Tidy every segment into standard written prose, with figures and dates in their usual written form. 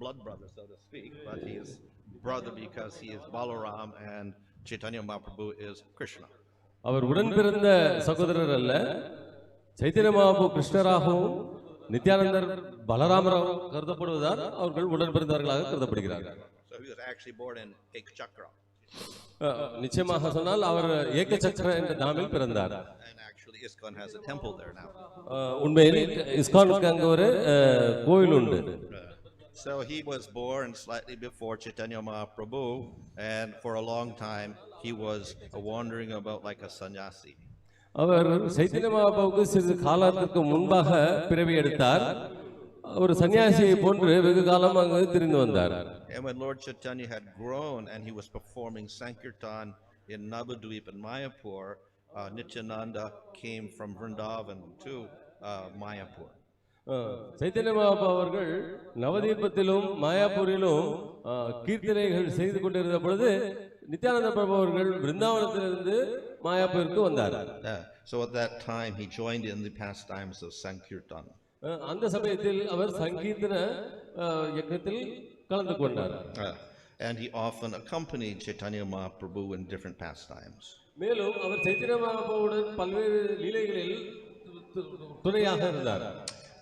blood brother, so to speak, but he is brother because he is Balaram and Chaitanya Mahaprabhu is Krishna. அவர் உடன் பிறந்த சகோதரர் அல்ல. சைத்தன்ய மகாபிரபு கிருஷ்ணராகவும் நித்யானந்தர் பலராமராகவும் கருதப்படுவதால் அவர்கள் உடன் பிறந்தவர்களாக கருதப்படுகிறார்கள். So he was actually born in Ekchakra. நிச்சயமாக சொன்னால் அவர் ஏகசக்கர என்ற நாமில் பிறந்தார். And actually ISKCON has a temple there now. உண்மையில் இஸ்கானுக்கு அங்க ஒரு கோயில் உண்டு. So he was born slightly before Chaitanya Mahaprabhu, and for a long time he was wandering about like a sannyasi. அவர் சைத்தன்ய மகாபிரபுவுக்கு சிறிது காலத்துக்கு முன்பாக பிறவி எடுத்தார். ஒரு சன்னியாசியை போன்று வெகு காலம் அங்கு திரிந்து வந்தார். And when Lord Chaitanya had grown and he was performing Sankirtan in Navadvip and Mayapur, Nityananda came from Vrindavan to Mayapur. Chaitanya Mahaprabhu அவர்கள் நவதீபத்திலும் மாயாப்பூரிலும் கீர்த்தனைகள் செய்து கொண்டிருந்த பொழுது நித்யானந்த பிரபு அவர்கள் விருந்தாவனத்திலிருந்து மாயாப்பூருக்கு வந்தார். So at that time he joined in the pastimes of Sankirtan. அந்த சமயத்தில் அவர் சங்கீர்த்தன யஜ்ஞத்தில் கலந்து கொண்டார். And he often accompanied Chaitanya Mahaprabhu in different pastimes. மேலும் அவர் சைத்தன்ய மகாபிரபுவுடன் பல்வேறு லீலைகளில் துணையாக இருந்தார்.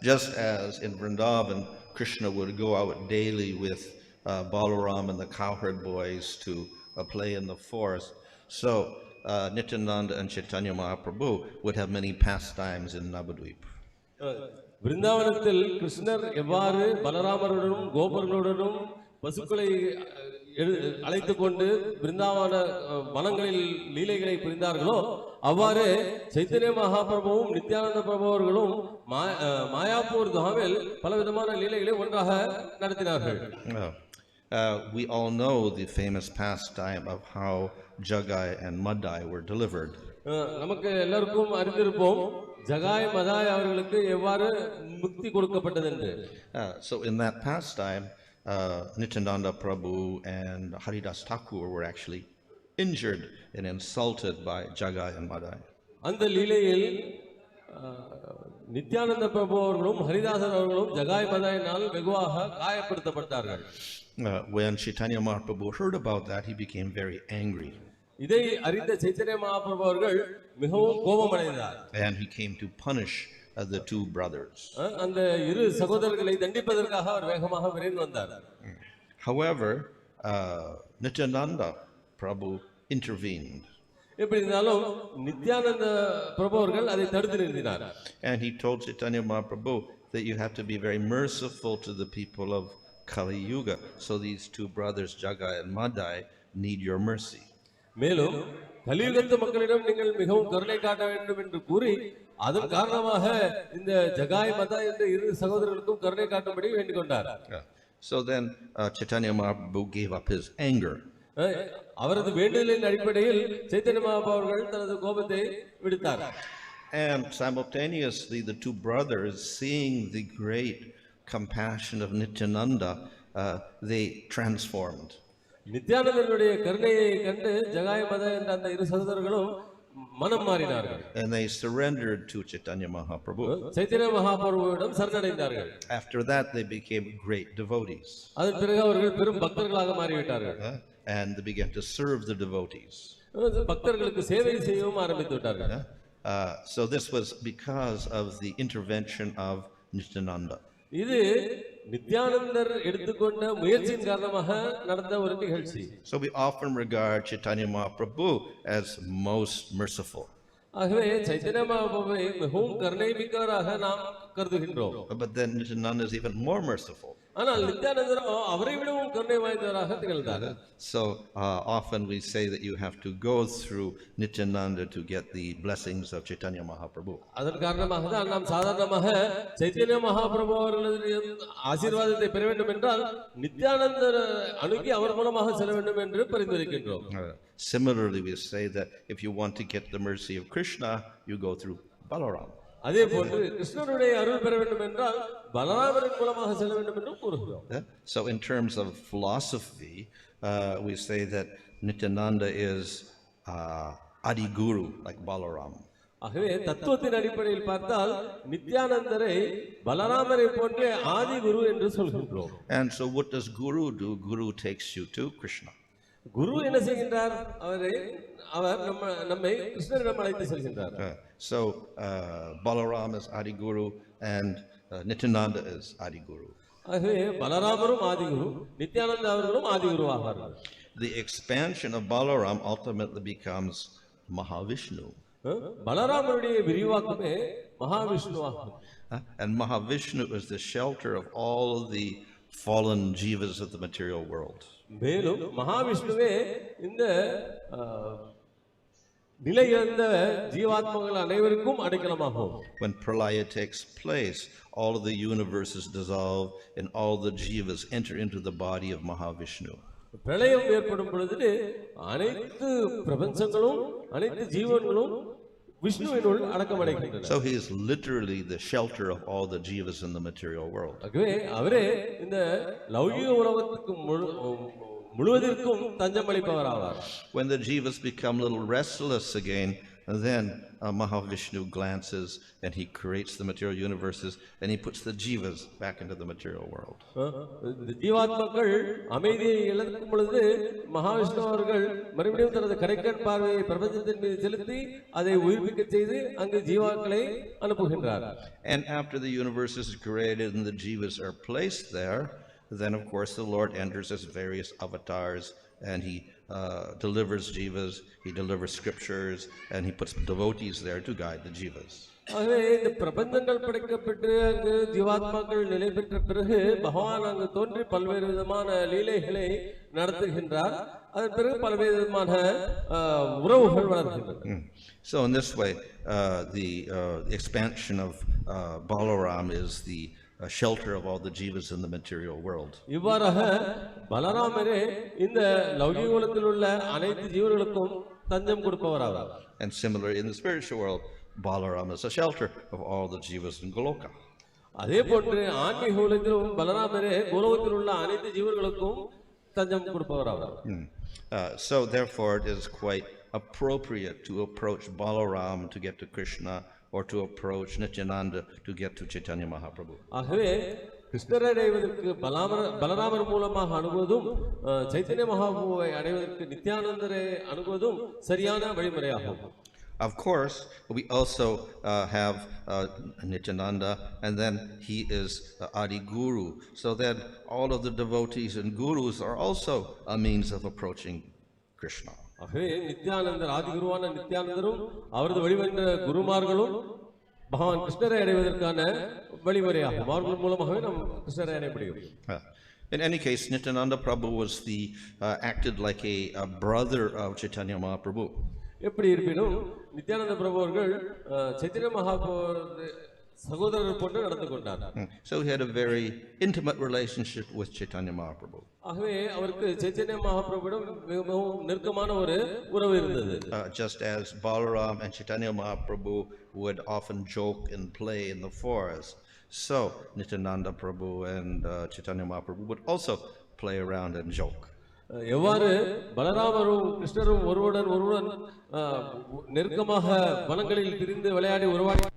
Just as in Vrindavan, Krishna would go out daily with Balaram and the cowherd boys to play in the forest, so Nityananda and Chaitanya Mahaprabhu would have many pastimes in Navadvip. விருந்தாவனத்தில் கிருஷ்ணர் எவ்வாறு பலராமருடனும் கோபர்களுடனும் பசுக்களை அழைத்து கொண்டு விருந்தாவன வனங்களில் லீலைகளை புரிந்தார்களோ அவ்வாறு சைத்தன்ய மகாபிரபுவும் நித்யானந்த பிரபு அவர்களும் மாயாப்பூர் தாமில் பலவிதமான லீலைகளை ஒன்றாக நடத்தினார்கள். We all know the famous pastime of how Jagai and Madai were delivered. நமக்கு எல்லாருக்கும் அறிந்திருப்போம் ஜகாய் மதாய் அவர்களுக்கு எவ்வாறு முக்தி கொடுக்கப்பட்டது என்று. So in that pastime, Nityananda Prabhu and Haridas Thakur were actually injured and insulted by Jagai and Madai. அந்த லீலையில் நித்யானந்த பிரபு அவர்களும் ஹரிதாசர் அவர்களும் ஜகாய் மதாயினால் வெகுவாக காயப்படுத்தப்பட்டார்கள். When Chaitanya Mahaprabhu heard about that, he became very angry. இதை அறிந்த சைத்தன்ய மகாபிரபு அவர்கள் மிகவும் கோபமடைந்தார். And he came to punish the two brothers. அந்த இரு சகோதரர்களை தண்டிப்பதற்காக அவர் வேகமாக விரைந்து வந்தார். However, Nityananda Prabhu intervened. எப்படி இருந்தாலும் நித்யானந்த பிரபு அவர்கள் அதை தடுத்து நிறுத்தினார். And he told Chaitanya Mahaprabhu that you have to be very merciful to the people of Kali Yuga. So these two brothers Jagai and Madai need your mercy. மேலும் கலியுகத்து மக்களிடம் நீங்கள் மிகவும் கருணை காட்ட வேண்டும் என்று கூறி அதன் காரணமாக இந்த ஜகாய் மதாய் என்ற இரு சகோதரர்களுக்கும் கருணை காட்டும்படி வேண்டிக் கொண்டார். So then Chaitanya Mahaprabhu gave up his anger. அவரது வேண்டுதலின் அடிப்படையில் சைத்தன்ய மகாபிரபு அவர்கள் தனது கோபத்தை விடுத்தார். And simultaneously the two brothers, seeing the great compassion of Nityananda, they transformed. நித்யானந்தனுடைய கருணையை கண்டு ஜகாய் மதாய் என்ற அந்த இரு சகோதரர்களும் மனம் மாறினார்கள். And they surrendered to Chaitanya Mahaprabhu. Chaitanya மகாபிரபுவிடம் சரணடைந்தார்கள். After that they became great devotees. அதன் பிறகு அவர்கள் பெரும் பக்தர்களாக மாறிவிட்டார்கள். And they began to serve the devotees. பக்தர்களுக்கு சேவை செய்யவும் ஆரம்பித்து விட்டார்கள். So this was because of the intervention of Nityananda. இது நித்யானந்தர் எடுத்துக்கொண்ட முயற்சியின் காரணமாக நடந்த ஒரு நிகழ்ச்சி. So we often regard Chaitanya Mahaprabhu as most merciful. ஆகவே சைத்தன்ய மகாபிரபுவை மிகவும் கருணை மிக்கவராக நாம் கருதுகின்றோம். But then Nityananda is even more merciful. ஆனால் நித்யானந்தர் அவரை விடவும் கருணை வாய்ந்தவராக திகழ்ந்தார். So often we say that you have to go through Nityananda to get the blessings of Chaitanya Mahaprabhu. அதன் காரணமாக தான் நாம் சாதாரணமாக சைத்தன்ய மகாபிரபு அவர்களுடைய ஆசீர்வாதத்தை பெற வேண்டும் என்றால் நித்யானந்தர் அணுகி அவர் மூலமாக செல்ல வேண்டும் என்று பரிந்துரைக்கின்றோம். Similarly, we say that if you want to get the mercy of Krishna, you go through Balaram. அதே போன்று கிருஷ்ணருடைய அருள் பெற வேண்டும் என்றால் பலராமரின் மூலமாக செல்ல வேண்டும் என்று கூறுகிறோம். So in terms of philosophy, we say that Nityananda is Adi Guru, like Balaram. ஆகவே தத்துவத்தின் அடிப்படையில் பார்த்தால் நித்யானந்தரை பலராமரை போன்ற ஆதி குரு என்று சொல்கின்றோம். And so what does Guru do? Guru takes you to Krishna. குரு என்ன செய்கின்றார்? அவர் நம்மை கிருஷ்ணரிடம் அழைத்து செல்கின்றார். So Balaram is Adi Guru and Nityananda is Adi Guru. ஆகவே பலராமரும் ஆதி குரு, நித்யானந்த அவர்களும் ஆதி குரு ஆவார்கள். The expansion of Balaram ultimately becomes Mahavishnu. பலராமருடைய விரிவாக்கமே Mahavishnu ஆகும். And Mahavishnu is the shelter of all the fallen jivas of the material world. மேலும் மகாவிஷ்ணுவே இந்த நிலையிழந்த ஜீவாத்மங்கள் அனைவருக்கும் அடைக்கலமாகும். When pralaya takes place, all of the universes dissolve and all the jivas enter into the body of Mahavishnu. பிரளயம் ஏற்படும் பொழுது அனைத்து பிரபஞ்சங்களும் அனைத்து ஜீவன்களும் விஷ்ணுவினுள் அடக்கமடைகின்றன. So he is literally the shelter of all the jivas in the material world. ஆகவே அவரே இந்த லௌகிக உலகத்துக்கு முழுவதற்கும் தஞ்சம் அளிப்பவர் ஆவார். When the jivas become a little restless again, then Mahavishnu glances and he creates the material universes and he puts the jivas back into the material world. ஜீவாத்மக்கள் அமைதியை இழக்கும் பொழுது மகாவிஷ்ணு அவர்கள் மறுபடியும் தனது கரைக்கண் பார்வையை பிரபஞ்சத்தின் மீது செலுத்தி அதை உயிர்ப்பிக்க செய்து அங்கு ஜீவாக்களை அனுப்புகின்றார். And after the universe is created and the jivas are placed there, then of course the Lord enters as various avatars and he delivers jivas, he delivers scriptures, and he puts devotees there to guide the jivas. ஆகவே இந்த பிரபந்தங்கள் படைக்கப்பட்டு அங்கு ஜீவாத்மாக்கள் நிலை பெற்ற பிறகு பகவான் அங்கு தோன்றி பல்வேறு விதமான லீலைகளை நடத்துகின்றார். அதன் பிறகு பல்வேறு விதமான உறவுகள் வளர்கின்றன. So in this way the expansion of Balaram is the shelter of all the jivas in the material world. இவ்வாறாக பலராமரே இந்த லௌகிக உலகத்தில் உள்ள அனைத்து ஜீவர்களுக்கும் தஞ்சம் கொடுப்பவராவார். And similarly in the spiritual world, Balaram is a shelter of all the jivas in Goloka. அதே போன்று ஆன்மீக உலகத்திலும் பலராமரே கோலோகத்தில் உள்ள அனைத்து ஜீவர்களுக்கும் தஞ்சம் கொடுப்பவராவார். So therefore it is quite appropriate to approach Balaram to get to Krishna or to approach Nityananda to get to Chaitanya Mahaprabhu. ஆகவே கிருஷ்ணரை அடைவதற்கு பலராமர் மூலமாக அணுகுவதும் சைத்தன்ய மகாபிரபுவை அடைவதற்கு நித்யானந்தரை அணுகுவதும் சரியான வழிமுறையாகும். Of course, we also have Nityananda, and then he is Adi Guru, so that all of the devotees and gurus are also a means of approaching Krishna. ஆகவே நித்யானந்தர் ஆதி குருவான நித்யானந்தரும் அவரது வழிவந்த குருமார்களும் பகவான் கிருஷ்ணரை அடைவதற்கான வழிமுறையாகும். அவர்கள் மூலமாகவே நாம் கிருஷ்ணரை அடைய முடியும். In any case, Nityananda Prabhu was acted like a brother of Chaitanya Mahaprabhu. எப்படி இருப்பினும் நித்யானந்த பிரபு அவர்கள் சைத்தன்ய மகாபிரபு சகோதரர் போன்று நடந்து கொண்டார். So he had a very intimate relationship with Chaitanya Mahaprabhu. ஆகவே அவருக்கு சைத்தன்ய மகாபிரபுவிடம் மிகவும் நெருக்கமான ஒரு உறவு இருந்தது. Just as Balaram and Chaitanya Mahaprabhu would often joke and play in the forest, so Nityananda Prabhu and Chaitanya Mahaprabhu would also play around and joke. எவ்வாறு பலராமரும் கிருஷ்ணரும் ஒருவருடன் நெருக்கமாக வனங்களில் திரிந்து விளையாடி உருவாடி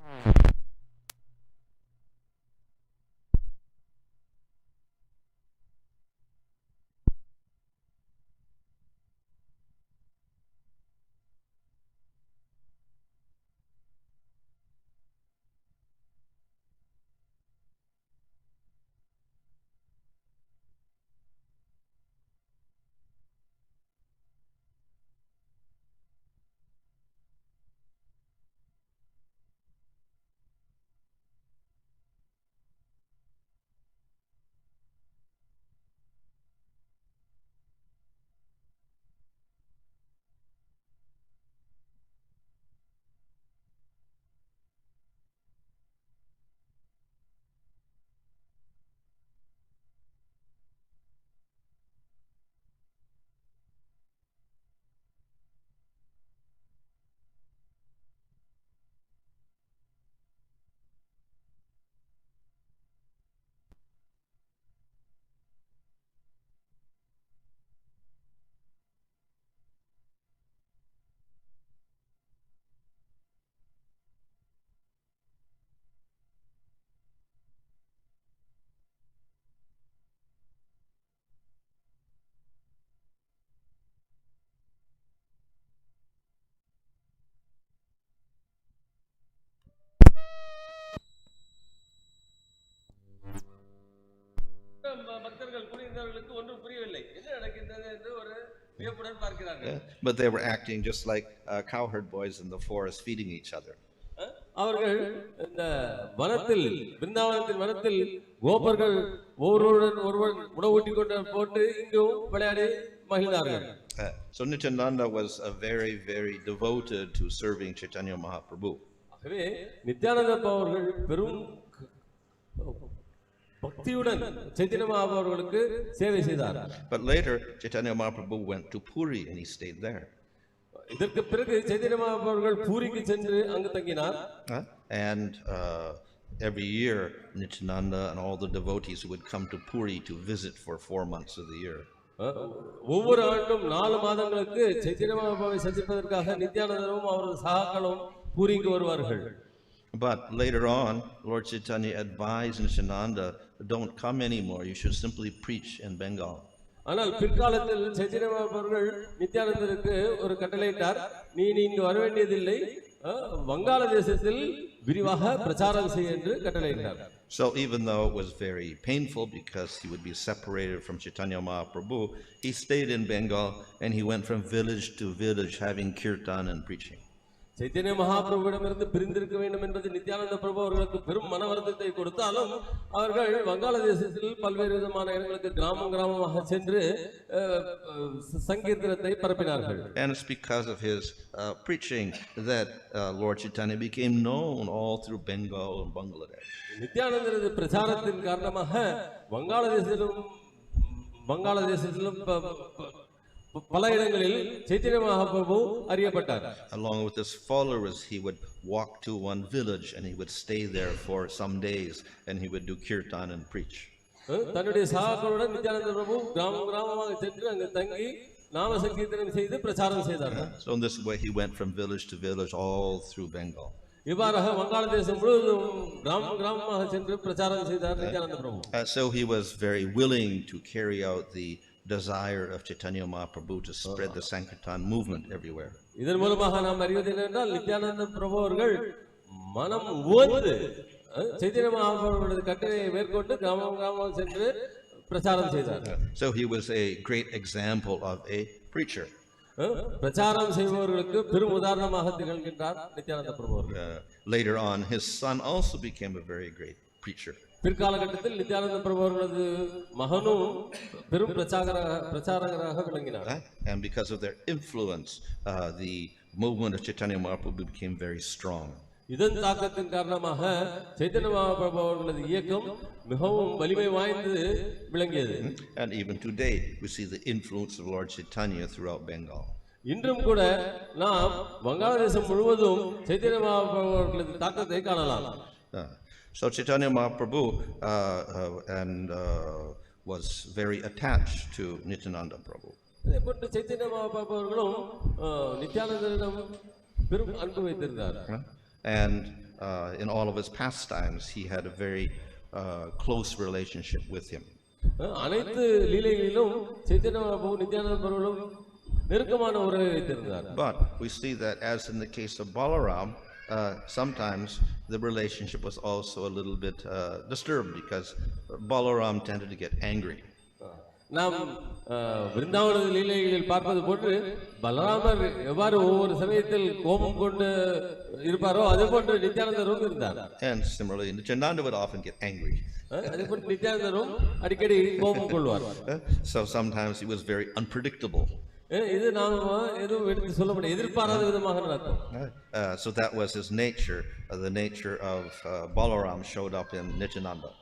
பக்தர்கள் கூடியிருந்தவர்களுக்கு ஒன்றும் புரியவில்லை, என்ன நடக்கின்றது என்று ஒரு வியப்புடன் பார்க்கிறார்கள். But they were acting just like cowherd boys in the forest, feeding each other. அவர்கள் இந்த வனத்தில், பிருந்தாவனத்தின் வனத்தில் கோபர்கள் ஒருவருடன் ஒருவர் உணவூட்டி கொண்டு போட்டு இங்கும் விளையாடி மகிழ்ந்தார்கள். So Nitayananda was very, very devoted to serving Chaitanya Mahaprabhu. ஆகவே நித்யானந்த அவர்கள் பெரும் பக்தியுடன் சைத்தன்ய மகாபிரபுவுக்கு சேவை செய்தார். But later Chaitanya Mahaprabhu went to Puri and he stayed there. இதற்கு பிறகு சைத்தன்ய மகாபிரபுகள் பூரிக்கு சென்று அங்கு தங்கினார். And every year Nityananda and all the devotees would come to Puri to visit for 4 months of the year. ஒவ்வொரு ஆண்டும் 4 மாதங்களுக்கு சைத்தன்ய மகாபிரபுவை சந்திப்பதற்காக நித்யானந்தரும் அவரது சகாக்களும் பூரிக்கு வருவார்கள். But later on Lord Chaitanya advised Nityananda, don't come anymore, you should simply preach in Bengal. ஆனால் பிற்காலத்தில் சைத்தன்ய மகாபிரபுகள் நித்யானந்தருக்கு ஒரு கட்டளையிட்டார், நீ இங்கு வர வேண்டியதில்லை, வங்காளதேசத்தில் விரிவாக பிரச்சாரம் செய்ய என்று கட்டளையிட்டார். So even though it was very painful because he would be separated from Chaitanya Mahaprabhu, he stayed in Bengal and he went from village to village having kirtan and preaching. Chaitanya மகாபிரபுவிடமிருந்து பிரிந்திருக்க வேண்டும் என்பது நித்யானந்த பிரபு அவர்களுக்கு பெரும் மன வருத்தத்தை கொடுத்தாலும் அவர்கள் வங்காளதேசத்தில் பல்வேறு விதமான இடங்களுக்கு கிராமமாக சென்று சங்கீர்த்தனத்தை பரப்பினார்கள். And it's because of his preaching that Lord Chaitanya became known all through Bengal and Bangladesh. நித்யானந்தரது பிரச்சாரத்தின் காரணமாக வங்காளதேசத்திலும் பல இடங்களில் சைத்தன்ய மகாபிரபு அறியப்பட்டார். Along with his followers, he would walk to one village and he would stay there for some days and he would do kirtan and preach. தன்னுடைய சகாக்களுடன் நித்யானந்த பிரபு கிராமமாக சென்று அங்கு தங்கி நாம சங்கீர்த்தனம் செய்து பிரச்சாரம் செய்தார். So in this way he went from village to village all through Bengal. இவ்வாறாக வங்காளதேசம் முழுவதும் கிராமமாக சென்று பிரச்சாரம் செய்தார் நித்யானந்த பிரபு. So he was very willing to carry out the desire of Chaitanya Mahaprabhu to spread the Sankirtan movement everywhere. இதன் மூலமாக நாம் அறிவது என்னவென்றால் நித்யானந்த பிரபு அவர்கள் மனம் உவந்து சைத்தன்ய மகாபிரபுவின் கட்டளையை மேற்கொண்டு கிராமமாக சென்று பிரச்சாரம் செய்தார். So he was a great example of a preacher. பிரச்சாரம் செய்பவர்களுக்கு பெரும் உதாரணமாக திகழ்கின்றார் நித்யானந்த பிரபு அவர்கள். Later on his son also became a very great preacher. பிற்காலகட்டத்தில் Nityananda பிரபு அவர்களது மகனும் பெரும் பிரச்சாரகராக விளங்கினார். And because of their influence the movement of Chaitanya Mahaprabhu became very strong. இதன் தாக்கத்தின் காரணமாக சைத்தன்ய மகாபிரபு அவர்களது இயக்கம் மிகவும் வலிமை வாய்ந்து விளங்கியது. And even today we see the influence of Lord Chaitanya throughout Bengal. இன்றும் கூட நாம் வங்காளதேசம் முழுவதும் சைத்தன்ய மகாபிரபு அவர்களது தாக்கத்தை காணலாம். So Chaitanya Mahaprabhu was very attached to Nityananda Prabhu. அதேபோன்று சைத்தன்ய மகாபிரபு அவர்களும் நித்யானந்தரிடம் பெரும் அன்பு வைத்திருந்தார். And in all of his pastimes he had a very close relationship with him. அனைத்து லீலைகளிலும் சைத்தன்ய மகாபிரபு நித்யானந்த பிரபுவும் நெருக்கமான உறவை வைத்திருந்தார். But we see that as in the case of Balaram, sometimes the relationship was also a little bit disturbed because Balaram tended to get angry. நாம் விருந்தாவன லீலைகளில் பார்ப்பது போன்று பலராமர் எவ்வாறு ஒவ்வொரு சமயத்தில் கோபம் கொண்டு இருப்பாரோ அதே போன்று நித்யானந்தரும் இருந்தார். And similarly Nityananda would often get angry. அதே போன்று நித்யானந்தரும் அடிக்கடி கோபம் கொள்வார். So sometimes he was very unpredictable. இது நாம எதுவும் எடுத்து சொல்ல முடியாது, எதிர்பாராத விதமாக நடக்கும். So that was his nature. The nature of Balaram showed up in Nityananda.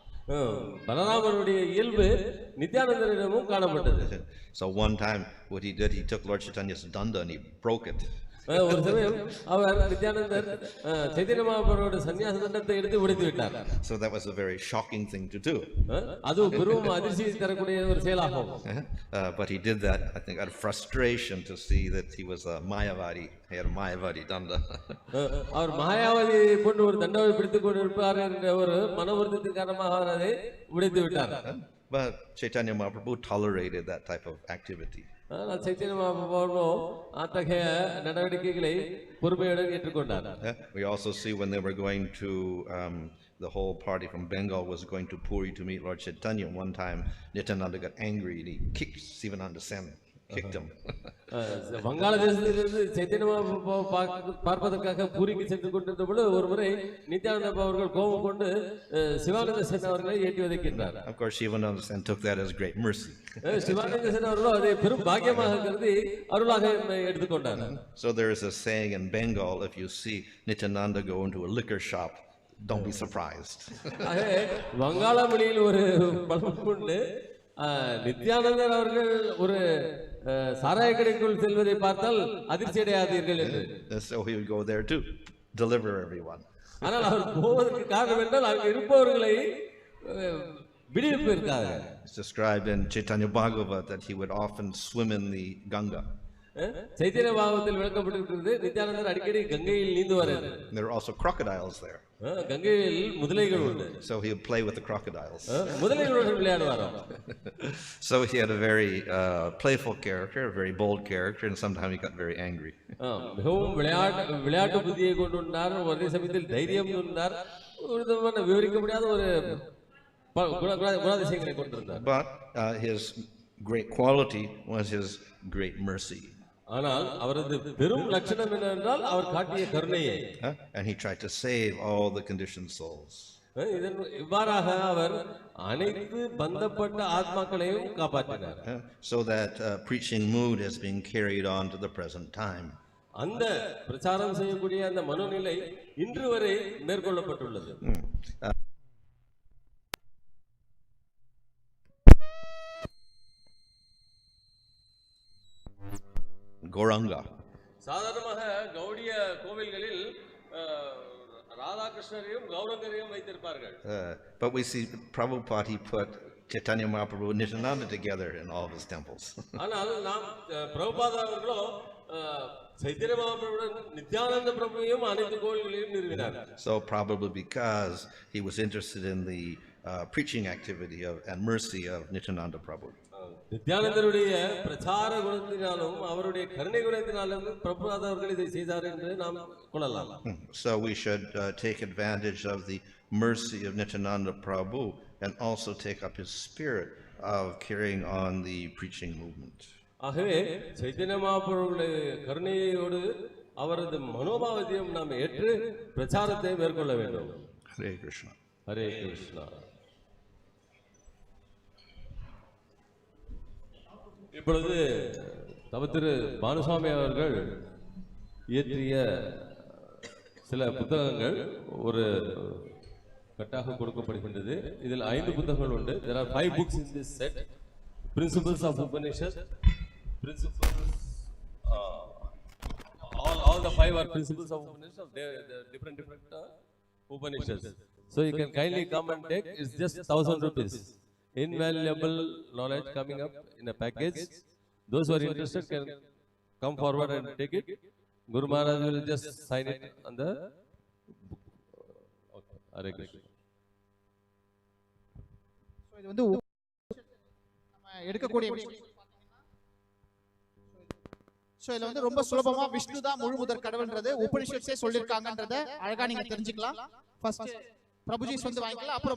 பலராமருடைய இயல்பு நித்யானந்தரிடமும் காணப்பட்டது. So one time what he did, he took Lord Chaitanya's danda and he broke it. ஒரு சமயம் அவர் நித்யானந்தர் சைத்தன்ய மகாபிரபுவோட சன்னியாச தண்டத்தை எடுத்து உடைத்து விட்டார். So that was a very shocking thing to do. அது பெரும் அதிர்ச்சியை தரக்கூடிய ஒரு செயலாகும். But he did that, I think, out of frustration to see that he was a Mayavadi. He had a Mayavadi danda. அவர் மாயாவதி போன்று ஒரு தண்டாவை பிடித்துக் கொண்டிருப்பார் என்ற ஒரு மன வருத்தத்தின் காரணமாக அவர் அதை உடைத்து விட்டார். But Chaitanya Mahaprabhu tolerated that type of activity. Chaitanya Mahaprabhu அத்தகைய நடவடிக்கைகளை பொறுமையுடன் ஏற்றுக்கொண்டார். We also see when they were going to the whole party from Bengal was going to Puri to meet Lord Chaitanya. One time, Nityananda got angry and he kicked Sivananda Sen, kicked him. வங்காளதேசத்திலிருந்து Chaitanya பார்ப்பதற்காக பூரிக்கு சென்று கொண்டிருந்த பொழுது ஒரு முறை நித்யானந்த அவர்கள் கோபம் கொண்டு சிவானந்த சென் அவர்களை ஏற்றி வதைக்கின்றார். Of course, Sivananda Sen took that as great mercy. Sivananda Sen அவர்கள் அதை பெரும் பாக்கியமாக கருதி அருளாக எடுத்துக்கொண்டார். So there is a saying in Bengal, if you see Nityananda go into a liquor shop, don't be surprised. வங்காள மொழியில் ஒரு பழமொழி உண்டு, நித்யானந்தர் அவர்கள் ஒரு சாராய கடைக்குள் செல்வதை பார்த்தால் அதிர்ச்சி அடையாதீர்கள் என்று. So he would go there to deliver everyone. ஆனால் அவர் போவதற்கு காரணம் என்றால் அங்கு இருப்பவர்களை விடுவிப்பதற்காக. It's described in Chaitanya Bhagavata that he would often swim in the Ganga. Chaitanya பாகவத்தில் விளக்கப்பட்டிருக்கிறது, நித்யானந்தர் அடிக்கடி கங்கையில் நீந்துவார். There are also crocodiles there. கங்கையில் முதலைகள் உண்டு. So he would play with the crocodiles. முதலைகளுடன் விளையாடுவார். So he had a very playful character, a very bold character, and sometimes he got very angry. மிகவும் விளையாட்டு புத்தியை கொண்டுள்ளார், ஒரே சமயத்தில் தைரியம் கொண்டார், ஒரு விதமான விவரிக்க முடியாத ஒரு குணாதிசயங்களை கொண்டிருந்தார். But his great quality was his great mercy. ஆனால் அவரது பெரும் லட்சணம் என்னவென்றால் அவர் காட்டிய கருணையே. And he tried to save all the conditioned souls. இவ்வாறாக அவர் அனைத்து பந்தப்பட்ட ஆத்மாக்களையும் காப்பாற்றினார். So that preaching mood has been carried on to the present time. அந்த பிரச்சாரம் செய்யக்கூடிய அந்த மனோநிலை இன்று வரை மேற்கொள்ளப்பட்டுள்ளது. Gauranga. சாதாரணமாக கௌடிய கோவில்களில் ராதாகிருஷ்ணரையும் கௌரங்கரையும் வைத்திருப்பார்கள். But we see Prabhupada, he put Chaitanya Mahaprabhu and Nityananda together in all of his temples. ஆனால் நாம் பிரபுபாதா அவர்களோ சைத்தன்ய மகாபிரபுவுடன் நித்யானந்த பிரபுவையும் அனைத்து கோவில்களையும் நிறுவினார். So probably because he was interested in the preaching activity and mercy of Nityananda Prabhu. நித்யானந்தருடைய பிரச்சார குணத்தினாலும் அவருடைய கருணை குணத்தினாலும் பிரபுபாதா அவர்கள் இதை செய்தார் என்று நாம் கொள்ளலாம். So we should take advantage of the mercy of Nityananda Prabhu and also take up his spirit of carrying on the preaching movement. ஆகவே சைத்தன்ய மகாபிரபுவுடைய கருணையோடு அவரது மனோபாவத்தையும் நாம் ஏற்று பிரச்சாரத்தை மேற்கொள்ள வேண்டும். Hare Krishna. ஹரே கிருஷ்ணா. இப்பொழுது தவத்திரு பானுசாமி அவர்கள் இயற்றிய சில புத்தகங்கள் ஒரு கட்டாக கொடுக்கப்படுகின்றது. இதில் 5 புத்தகங்கள் உண்டு. There are 5 books in this set. Principles of Upanishad. Principles. All the 5 are principles of Upanishad. They are different Upanishads. So you can kindly come and take. It's just 1,000 rupees. Invaluable knowledge coming up in a package. Those who are interested can come forward and take it. Guru Maharaj will just sign it on the book. Okay. Hare Krishna. So இது வந்து நம்ம எடுக்கக்கூடிய so இதுல வந்து ரொம்ப சுலபமா விஷ்ணு தான் முழு முதற் கடவுள்ன்றது உபனிஷத்ஸே சொல்லிருக்காங்கன்றத அழகா நீங்க தெரிஞ்சுக்கலாம். ஃபர்ஸ்ட் பிரபுஜி வந்து வாங்கிக்கலாம், அப்புறம்